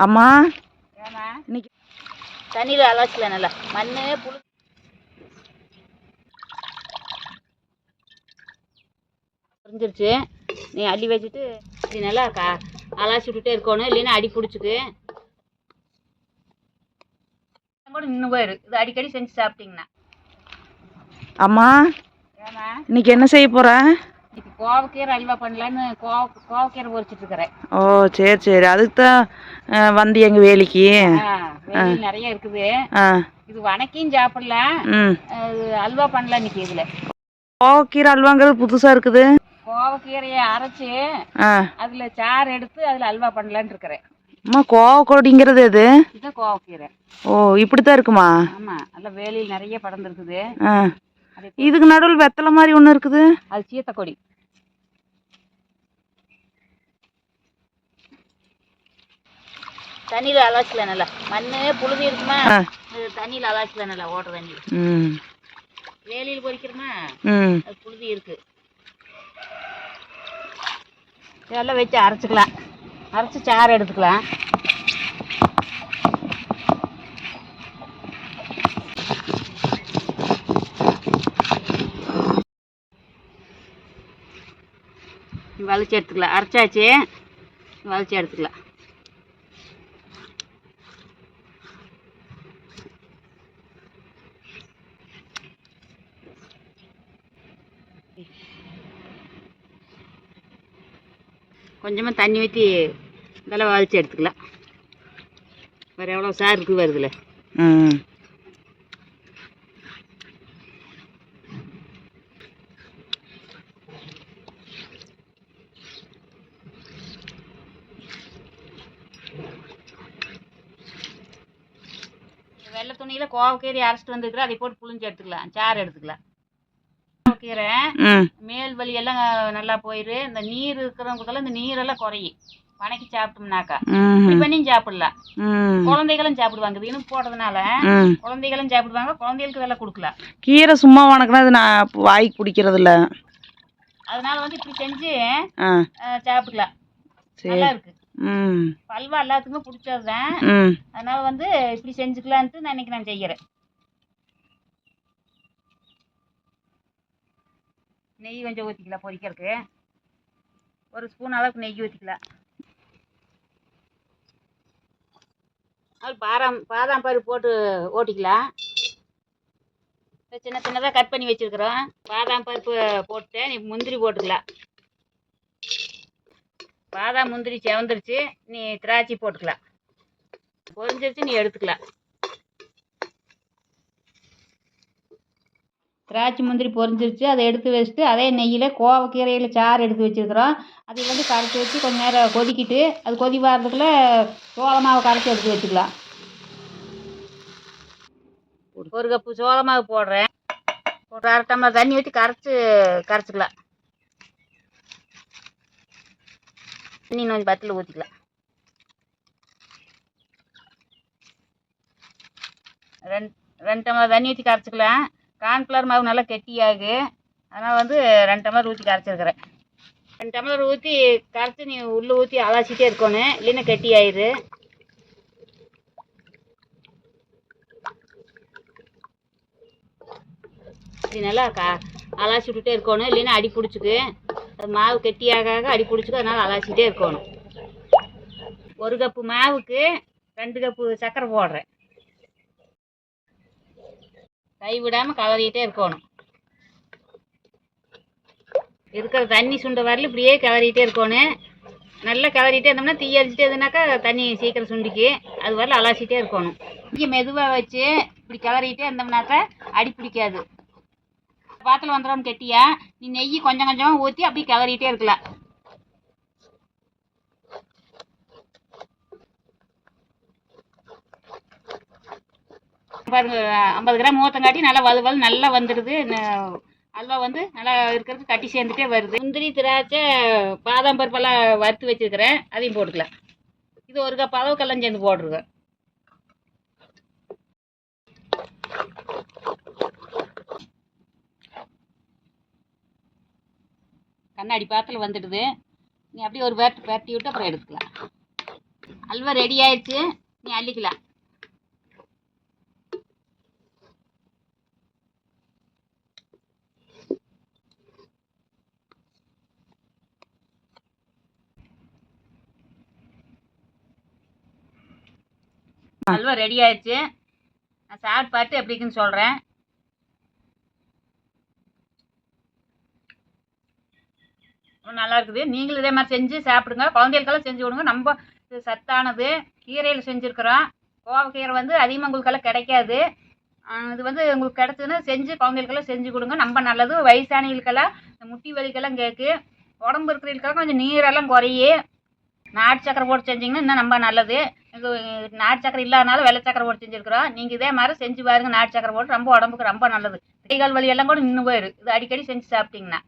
அம்மா ஏமா இன்னைக்கு தண்ணியில் அலசில நல்லா மண் புழு புரிஞ்சிருச்சு. நீ அள்ளி வச்சுட்டு இது நல்லா அலாசி விட்டுட்டே இருக்கணும், இல்லைன்னா அடி பிடிச்சிக்கு கூட நின்று போயிரு. இது அடிக்கடி செஞ்சு சாப்பிட்டீங்கன்னா. அம்மா ஏமா இன்னைக்கு என்ன செய்ய போற? இன்னைக்கு கோவக்கீரை அல்வா பண்ணலான்னு கோவக்கீரை பொரிச்சிட்டு இருக்கிறேன். ஓ சரி சரி, அதுக்கு தான் வந்து எங்க வேலைக்கு. வெளியில் நிறைய இருக்குது. இது வணக்கியும் சாப்பிடலாம், அல்வா பண்ணலாம் இன்னைக்கு. இதுல கோவக்கீரை அல்வாங்கிறது புதுசா இருக்குது. கோவக்கீரையை அரைச்சி அதுல சாறு எடுத்து அதுல அல்வா பண்ணலான்னு இருக்கிறேன். அம்மா கோவக்கொடிங்கிறது எது? இதுதான் கோவக்கீரை. ஓ இப்படித்தான் இருக்குமா? ஆமா, நல்ல வேலையில் நிறைய படர்ந்து இருக்குது. இதுக்கு நடுவில் வெத்தலை மாதிரி ஒண்ணு இருக்குது, அது சீத்தக்கொடி. தண்ணியில அலாசில நல்லா மண் புழுதி இருக்குமா, தண்ணியில அலாசில நல்லா ஓடுற தண்ணி. வேலையில் பொறிக்கிறோமா, அது புழுதி இருக்கு. இதெல்லாம் வச்சு அரைச்சிக்கலாம், அரைச்சி சாறு எடுத்துக்கலாம். வலிச்சு எடுத்துக்கலாம். அரைச்சாச்சு, வலிச்சு எடுத்துக்கலாம். கொஞ்சமாக தண்ணி ஊற்றி இதெல்லாம் வலிச்சு எடுத்துக்கலாம். வேறு எவ்வளோ சாறு இருக்குது வருதுல. வெள்ளை துணியில் கோவக்கீரை அரைச்சிட்டு வந்துருக்குற, அதை போட்டு புளிஞ்சு எடுத்துக்கலாம், சாறு எடுத்துக்கலாம். கோவக்கீரை மேல் வலி எல்லாம் நல்லா போயிரு. இந்த நீர் இருக்கிறவங்களுக்கெல்லாம் இந்த நீரெல்லாம் குறையும், வணக்கி சாப்பிட்டோம்னாக்கா. இப்படி பண்ணியும் சாப்பிடலாம். குழந்தைகளும் சாப்பிடுவாங்க, இது இனிப்பு போடுறதுனால குழந்தைகளும் சாப்பிடுவாங்க. குழந்தைகளுக்கு இதெல்லாம் கொடுக்கலாம். கீரை சும்மா வணக்கினா அது நான் வாய்க்கு பிடிக்கிறது இல்லை, அதனால வந்து இப்படி செஞ்சு சாப்பிட்டுக்கலாம். நல்லா இருக்கு. அல்வா எல்லாத்துக்குமே பிடிச்சதுதான், அதனால வந்து இப்படி செஞ்சுக்கலான்ட்டு நான் இன்னைக்கு செய்யறேன். நெய் கொஞ்சம் ஊற்றிக்கலாம், பொரிக்கிறதுக்கு ஒரு ஸ்பூன் அளவுக்கு நெய் ஊற்றிக்கலாம். அது பாதாம் பருப்பு போட்டு ஓட்டிக்கலாம். சின்ன சின்னதாக கட் பண்ணி வச்சுருக்குறோம். பாதாம் பருப்பு போட்டு நீ முந்திரி போட்டுக்கலாம். பாதாம் முந்திரி செவந்துருச்சு, நீ திராட்சை போட்டுக்கலாம். பொரிஞ்சிருச்சு, நீ எடுத்துக்கலாம். திராட்சை முந்திரி பொரிஞ்சிருச்சு, அதை எடுத்து வச்சுட்டு அதே நெய்யில் கோவக்கீரையில் சாறு எடுத்து வச்சுருக்குறோம். அதை வந்து கரைச்சி வச்சு கொஞ்சம் நேரம் கொதிக்கிட்டு அது கொதி வரதுக்குள்ளே சோள மாவு கரைச்சி எடுத்து வச்சுக்கலாம். ஒரு கப்பு சோள மாவு போடுறேன், ஒரு அரை டம்ளர் தண்ணி ஊற்றி கரைச்சிக்கலாம். தண்ணி கொஞ்சம் பத்தில் ஊற்றிக்கலாம். ரெண்டு டம்ளர் தண்ணி ஊற்றி கரைச்சிக்கலாம். கார்ன்ஃப்ளவர் மாவு நல்லா கெட்டியாகு, அதனால் வந்து 2 டம்ளர் ஊற்றி கரைச்சிருக்கிறேன். 2 டம்ளர் ஊற்றி கரைச்சி நீ உள்ளே ஊற்றி அலாசிட்டே இருக்கணும், இல்லைன்னா கெட்டி ஆயிடு. இது நல்லா அலாசி விட்டுட்டே இருக்கணும், இல்லைன்னா அடி பிடிச்சிக்கு. அது மாவு கெட்டியாக அடி பிடிச்சிக்கும், அதனால் அலாசிட்டே இருக்கணும். 1 கப்பு மாவுக்கு 2 கப்பு சர்க்கரை போடுறேன். கை விடாமல் கலரிட்டே இருக்கணும். இருக்கிற தண்ணி சுண்ட வரல இப்படியே கிளறிட்டே இருக்கணும். நல்லா கிளறிட்டே இருந்தோம்னா தீ அரிச்சிட்டே இருந்தனாக்கா தண்ணி சீக்கிரம் சுண்டிக்கு, அது வரல அலாசிட்டே இருக்கணும். இங்கே மெதுவாக வச்சு இப்படி கிளறிட்டே இருந்தோம்னாக்கா அடி பிடிக்காது. பாத்தில் வந்துடும் கெட்டியா. நீ நெய் கொஞ்சம் கொஞ்சமாக ஊற்றி அப்படி கிளறிட்டே இருக்கலாம். பாருங்க, 50 கிராம் ஊற்றங்காட்டி நல்லா வலுவல் நல்லா வந்துடுது. அல்வா வந்து நல்லா இருக்கிறதுக்கு கட்டி சேர்ந்துட்டே வருது. முந்திரி திராட்சை பாதாம் பருப்பெல்லாம் வறுத்து வச்சுருக்கிறேன், அதையும் போட்டுக்கலாம். இது 1 கப் அளவுக்கெல்லாம் சேர்ந்து போட்டுருக்கேன். கண்ணாடி பாத்தில் வந்துடுது. நீ அப்படியே ஒரு பேரட்டி விட்டு அப்புறம் எடுத்துக்கலாம். அல்வா ரெடி ஆயிடுச்சு, நீ அள்ளிக்கலாம். அல்வா ரெடி ஆயிடுச்சு. நான் சாப்பிட்டு பார்த்து எப்படி இருக்குன்னு சொல்கிறேன். நல்லா இருக்குது. நீங்களும் இதே மாதிரி செஞ்சு சாப்பிடுங்க. குழந்தைகளுக்கெல்லாம் செஞ்சு விடுங்க. நம்ம இது சத்தானது, கீரையில் செஞ்சுருக்குறோம். கோவக்கீரை வந்து அதிகமாக உங்களுக்கெல்லாம் கிடைக்காது. இது வந்து உங்களுக்கு கிடச்சுன்னா செஞ்சு குழந்தைகளுக்கெல்லாம் செஞ்சு கொடுங்க. ரொம்ப நல்லது. வயசானவங்களுக்கெல்லாம் இந்த முட்டி வலிக்கெல்லாம் கேட்கு. உடம்பு இருக்கிறவங்களுக்கெல்லாம் கொஞ்சம் நீரெல்லாம் குறையும். நாட்டு சக்கரை போட்டு செஞ்சிங்கன்னா இன்னும் ரொம்ப நல்லது. நாட்டு சக்கரை இல்லாதனால வெள்ளை சக்கரை போட்டு செஞ்சுருக்குறோம். நீங்கள் இதே மாதிரி செஞ்சு பாருங்கள். நாட்டு சக்கரை போட்டு ரொம்ப உடம்புக்கு ரொம்ப நல்லது. கை கால் வலி எல்லாம் கூட நின்று போயிடும் இது அடிக்கடி செஞ்சு சாப்பிட்டிங்கன்னா.